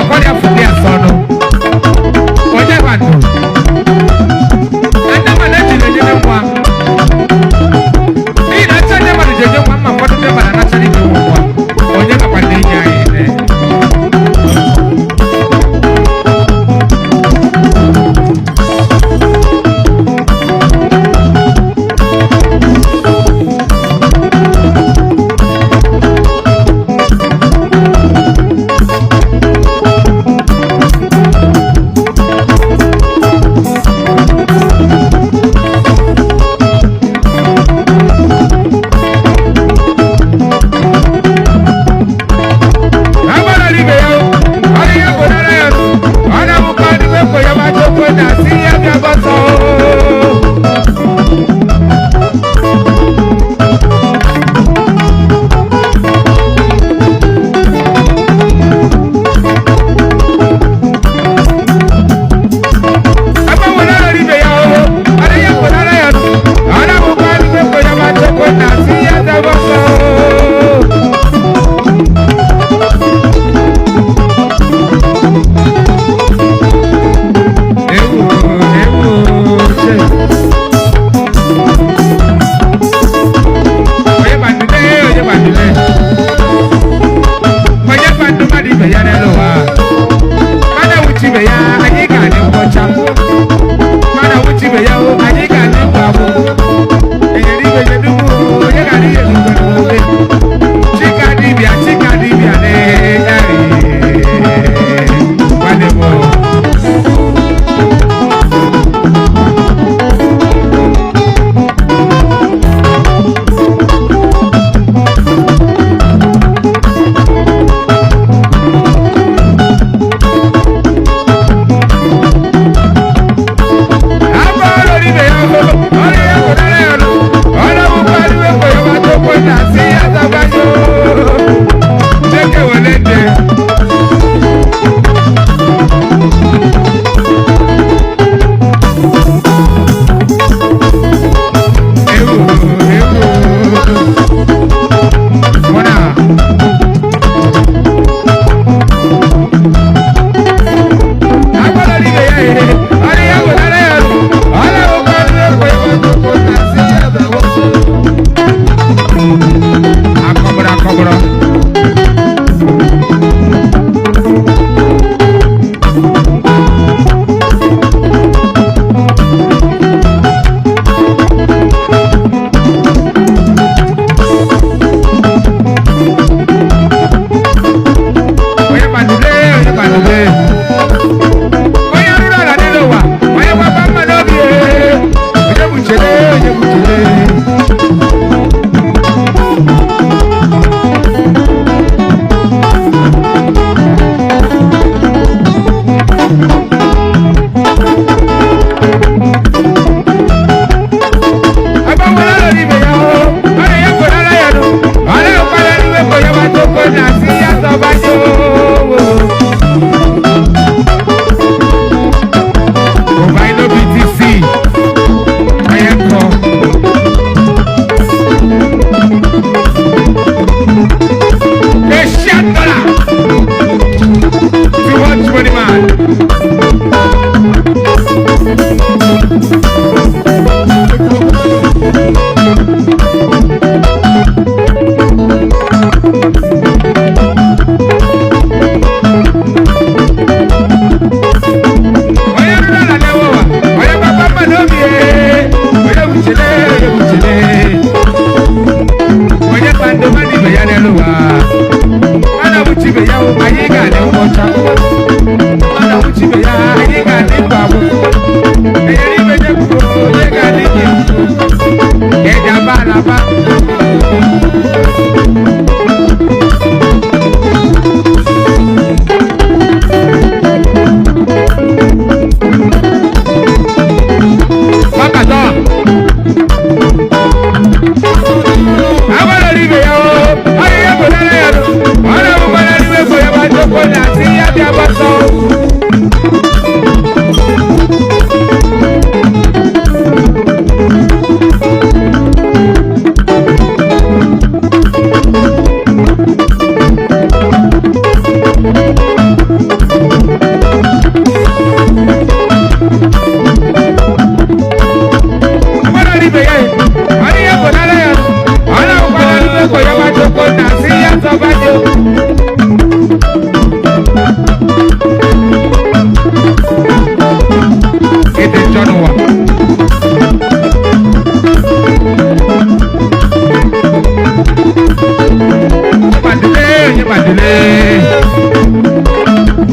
kwani afundi asono onye bantu anda manaji lenye mwa ni na chanya mali jeje mwa mwa ndo bana na chali mwa onye ka kwani nya ine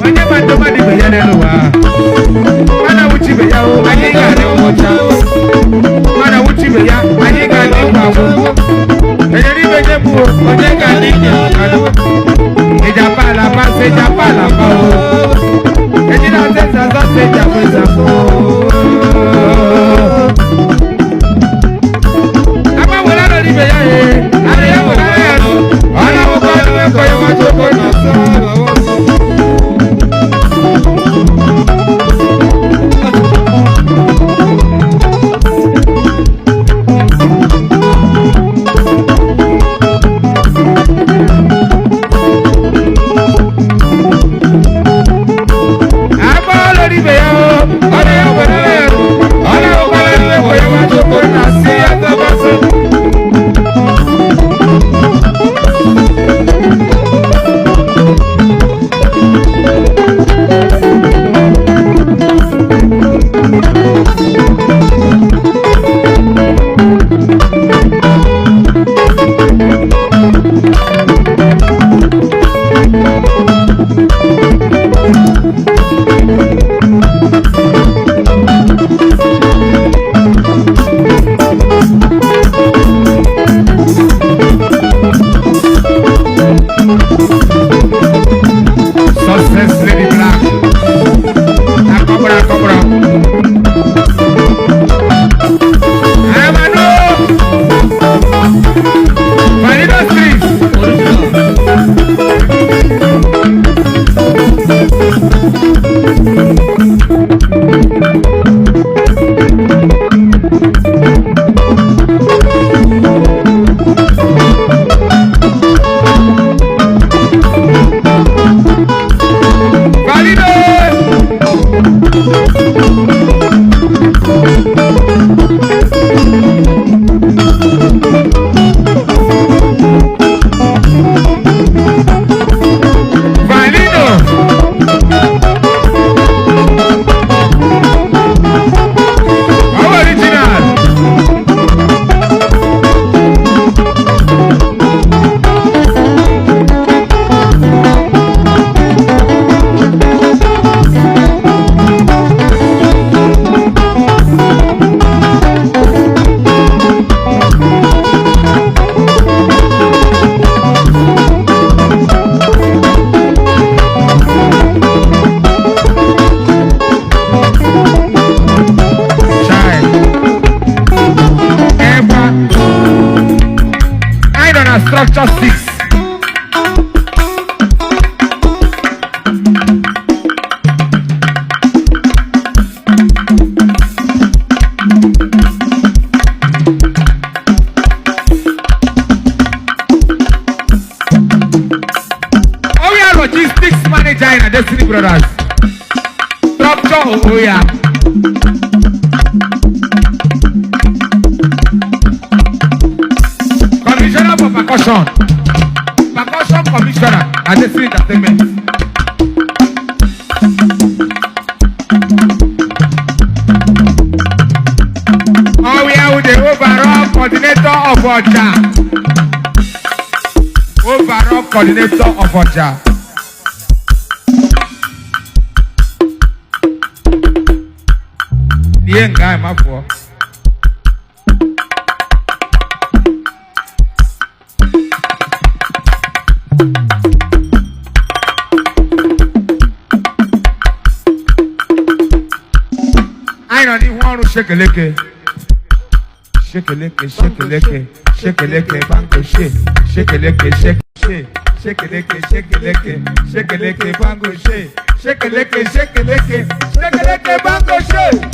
onye mmadụ mmadụ ibe ya n'elu ụwa mana wuchi ibe ya anyị ga-adị ngwụcha mana wuchi ibe ya anyị ga-adị ngwagwụ enyere ibe nye bụ onye ga-adị nye mmadụ ijapala pasị ijapala pawo ejiri azịza zọsị ijapụza agbanwere anọ n'ibe ya ara ya nwere ara ya nọ ọ na-awụkọ ọrụ eko ya nwachoko na ọsọ Structure 6. Oya Logistics Manager in Destiny Brothers. Structure Oya. Commissioner for Percussion Commissioner at Destiny Entertainment. Oh, we are with the overall coordinator of Oja. Overall coordinator of Oja. The young guy, my boy. Shake a leke, shake a leke, shake a leke, shake a leke, bango shake, shake a leke, shake shake a leke, shake a leke, shake a leke, bango shake, shake a leke, shake a leke, shake a leke, bango shake.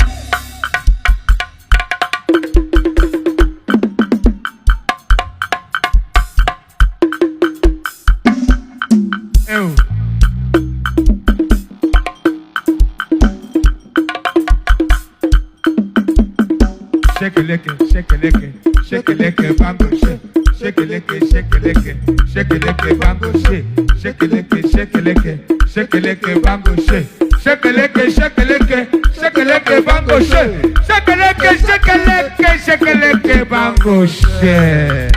Shake a leke, shake a leke, shake a leke, bango shake, shake a leke, shake a leke, shake a leke, bango shake, shake a leke, shake a leke, shake a leke, bango shake, shake a leke, shake a leke, shake a leke, bango shake, shake a leke, shake a leke, shake a leke, bango shake.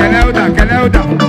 Keleuda, Keleuda.